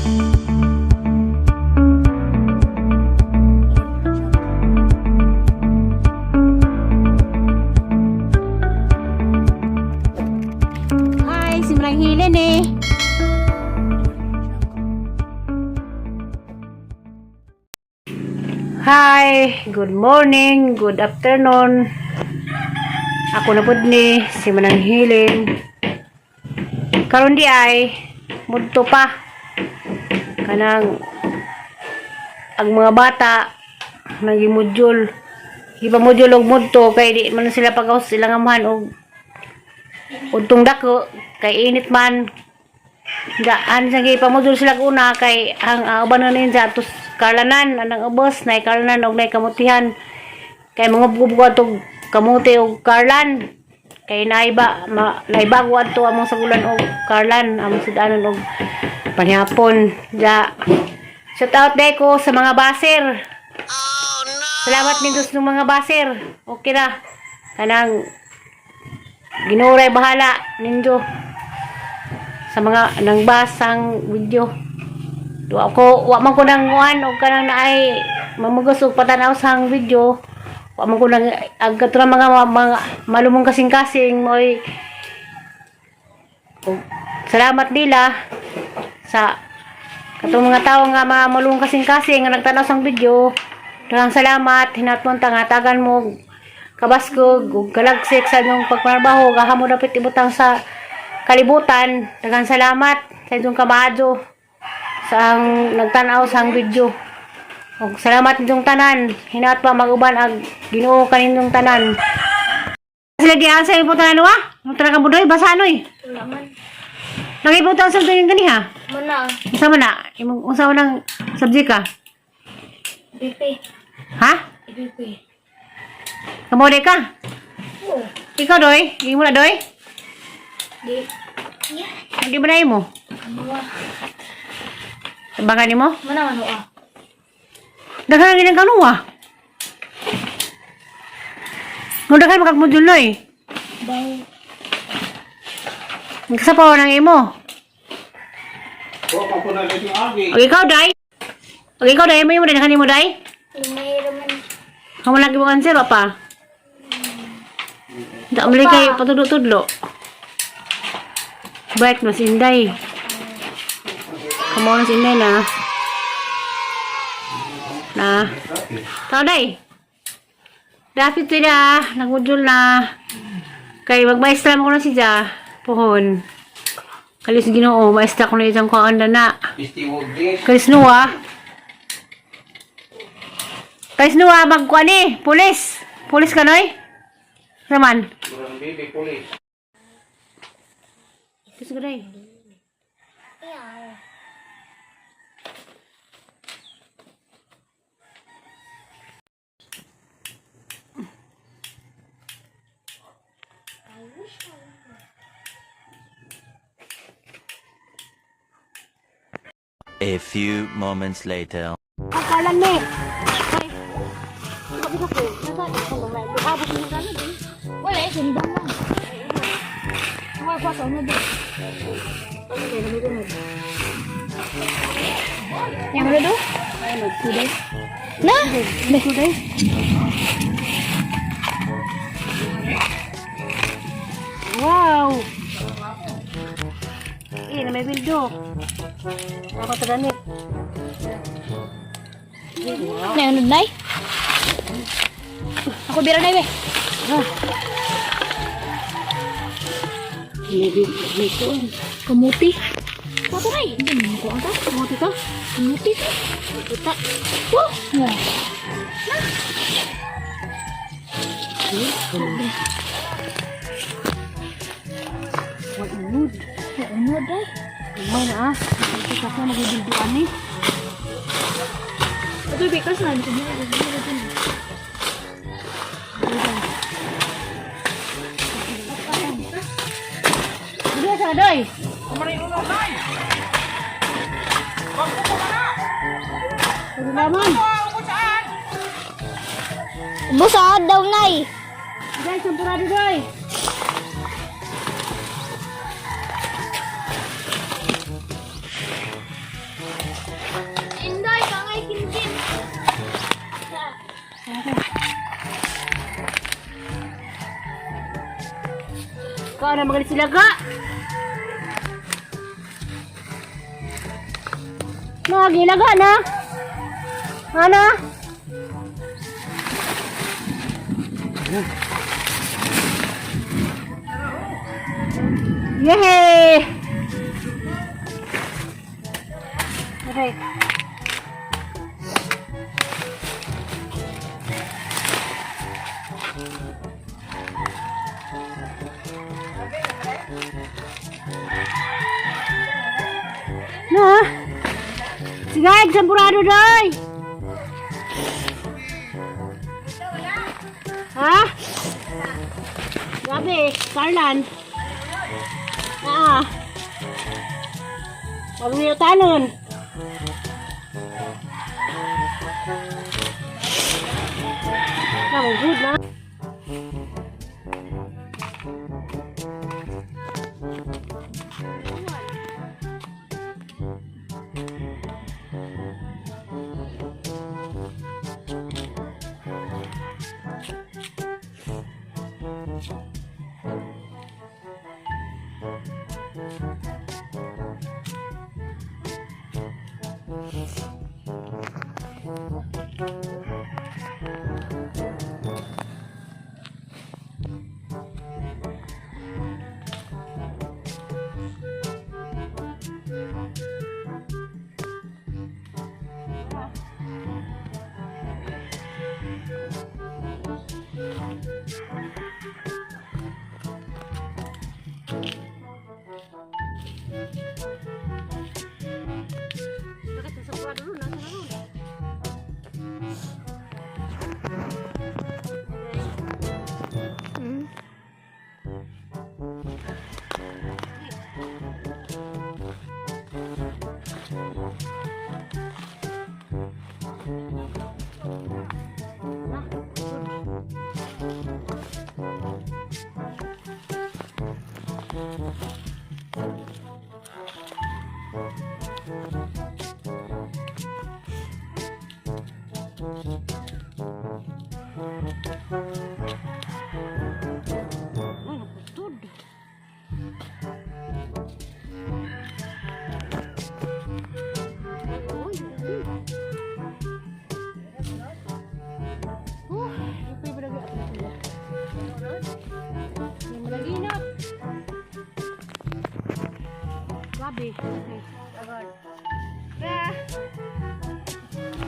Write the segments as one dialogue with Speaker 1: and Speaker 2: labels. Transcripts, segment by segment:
Speaker 1: Hi, si Marang Helen eh. Hi, good morning, good afternoon. Ako na pud ni si Manang Helen. Karon di ay mudto pa kanang ang mga bata nagimudjol. Iba module og mudto kay di man sila pagawas silang amahan og untong dako kay init man. Daan sa gipamudjol sila una kay ang uban na ninja tus karlanan anang ubos nay karlanan og nay kamutihan kay mga bubugat og kamuti og karlan kay naibago adto among sagulan og karlan among sudanon og panihapon ja. Shout out day ko sa mga baser. Oh no. Salamat ninyo sa mga baser. Okay ra kanang ginuray bahala ninyo sa mga nang basang video. Wa man ko nang kuan og kanang naay mamugos og patanaw sang video. Wa man ko nang agkatra mga malumong kasing-kasing moy salamat nila sa katong mga tawo nga malumong kasing-kasing nga nagtanaw sang video. Daghang salamat hinatmon tangatagan mo kabaskog ug kalagsik sa inyong pagtrabaho gahamo dapat ibutang sa kalibutan. Daghang salamat sa inyong kamadyo sa ang nagtanaw sang video. Og salamat ninyong tanan. Hinaot pa maguban ag Ginoo kaninyong tanan. Sila di asa ibutan ano Ang talaga budoy basa anoy.
Speaker 2: Laman.
Speaker 1: Nagibutan sa tingin kani ha.
Speaker 2: Mana?
Speaker 1: Unsa man na? Imong unsa nang subject ka?
Speaker 2: BP.
Speaker 1: Ha?
Speaker 2: BP.
Speaker 1: Kamode ka?
Speaker 2: Oh.
Speaker 1: Ikaw doy? Imo na doy?
Speaker 2: Di. Yeah.
Speaker 1: Hindi ba na imo?
Speaker 2: Ano?
Speaker 1: Sabangan nimo?
Speaker 2: Mana ano
Speaker 1: Daghan ginang kanuwa. Mo daghan makagmodul noy.
Speaker 2: Bang.
Speaker 1: Nagsapaw nang imo. Og ikaw day? Og ikaw day mo daghan nimo day?
Speaker 2: Lumay raman.
Speaker 1: Kamu lagi mo answer apa? Dak beli kay patudlo-tudlo. Baik mas Inday. Kamu na si Inday na. Na. Tao day. Dapat sila nagmudul na. Kay magmaestra mo ko na siya. Pohon. Kalis Ginoo, maestra ko na isang kaanda na. Kalis nuwa. Kalis nuwa magkuan ni, pulis. Pulis ka noy? Saman. Kalis ka day.
Speaker 3: A few moments later.
Speaker 1: Akalan ni. Ay. Buka ko. Nasa ko may abot mo kana din.
Speaker 2: Wala sundang lang. Wala pa sa ano.
Speaker 1: Yang mana tu? Ayo sudah.
Speaker 2: Na?
Speaker 1: Sudah. Wow. Na may bildo. Ako taganit.
Speaker 2: Na ano nay? Ako bira nay be.
Speaker 1: Bildo.
Speaker 2: Kamuti. Apa nay? Hindi ko ata.
Speaker 1: Kamuti ka?
Speaker 2: Kamuti. Kita. Wah. Nah.
Speaker 1: What mood?
Speaker 2: Ano day?
Speaker 1: May na Ito kasi magibilduan ni.
Speaker 2: Ito bikas na dito.
Speaker 1: Dia sa doy. Salaman.
Speaker 2: Busa daw nay.
Speaker 1: Guys, sampurado doy. Ikaw na magalit sila ka. Gilaga na. Ano? Yehey! Okay. No? Sigay, sampurado doy. Ha? Gabi, Carlan. Huwag niyo tanon. Good na.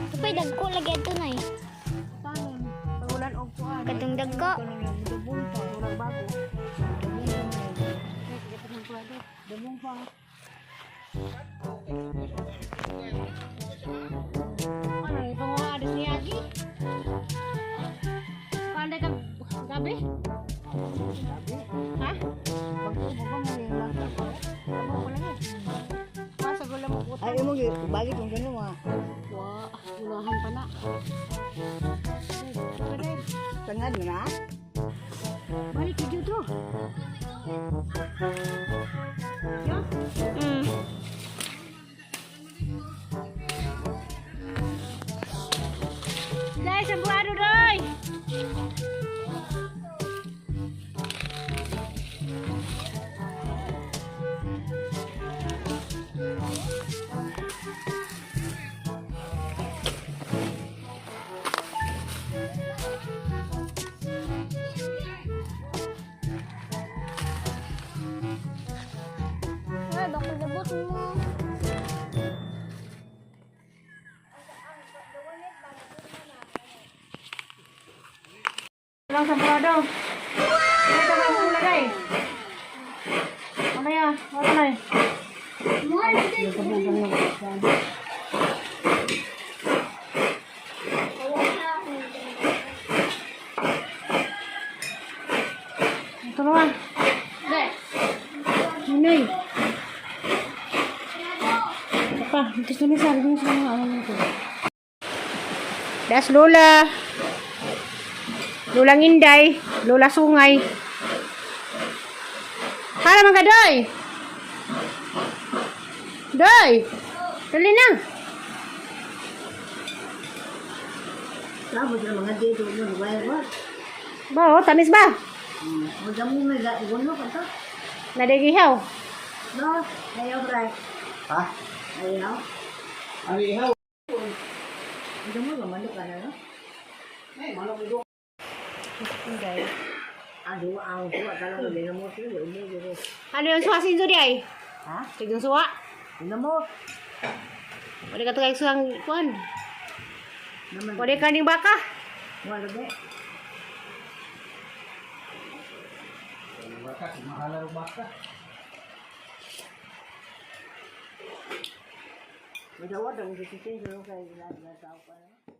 Speaker 2: Kapay dagko lagi ito na eh. Katong dagko.
Speaker 1: Pandai ka gabi? Ha?
Speaker 4: Ay, mo balik kung gano'n mga.
Speaker 1: Wah, ulahan pa na.
Speaker 4: Tangad mo na?
Speaker 1: Balik ka dito. Ya? Guys, ang buhado doy!
Speaker 2: Ay, bako labot mo.
Speaker 1: Lang sa buhado. Ito ka mo lagay. Ano yan? Ano na eh? Ito naman. Ninoy. Apa, gusto niya sabi niya sa mga ano nito. Das Lola. Lola Inday. Lola Sungay. Hala mga doy. Doy. Dali na.
Speaker 4: Tapos na mga dito mo, wala ba?
Speaker 1: Ba, oh, tamis ba?
Speaker 4: Magdamo may gano'n ka to.
Speaker 1: Nadagihaw.
Speaker 4: No, ayaw bray.
Speaker 5: Ha?
Speaker 4: Ayaw.
Speaker 5: Ano ihaw?
Speaker 4: Ito mo, mamalo ka na, no?
Speaker 5: Eh, manok ito.
Speaker 1: Inday.
Speaker 4: Ado, ang kuha ka lang, hindi na mo sila, hindi mo.
Speaker 1: Ano yung suwasin dyan ay?
Speaker 4: Ha?
Speaker 1: Tigang suwa.
Speaker 4: Hindi mo.
Speaker 1: Pwede ka tagay suwang kuhan.
Speaker 4: Naman.
Speaker 1: Pwede ka ning baka.
Speaker 4: Wala ba?
Speaker 5: Baka, mahala rin baka.
Speaker 4: May dawat ang sisisin, pero kaya ilan na tao pa na.